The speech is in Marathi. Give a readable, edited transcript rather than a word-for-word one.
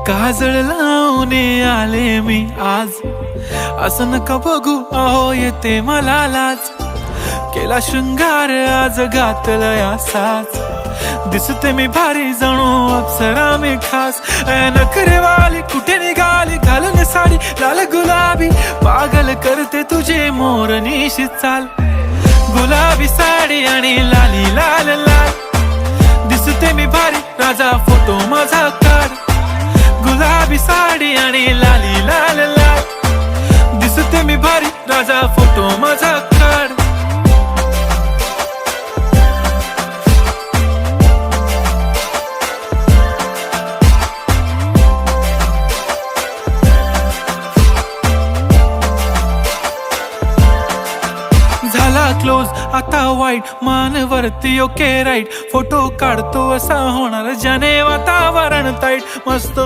काजळ लावून आले मी आज, असं नका बघू अहो येते मला लाज. केला शृंगार आज घातलाय असाच, दिसते मी भारी जणू अप्सरा मी खास. नखरेवाली कुठे निघाली घालून साडी लाल गुलाबी, पागल करते तुझे मोरनीशी चाल. गुलाबी साडी आणि लाली लाल लाल, दिसते मी भारी राजा फोटो माझा काढ. गुलाबी साडी आणि लाली लाल लाल, दिसते मी भारी राजा फोटो माझा काढ. झाला क्लोज आता वाईट, मान वरती ओके राईट. फोटो काढतो असा होणार ज्याने वातावरण ताईट. मस्त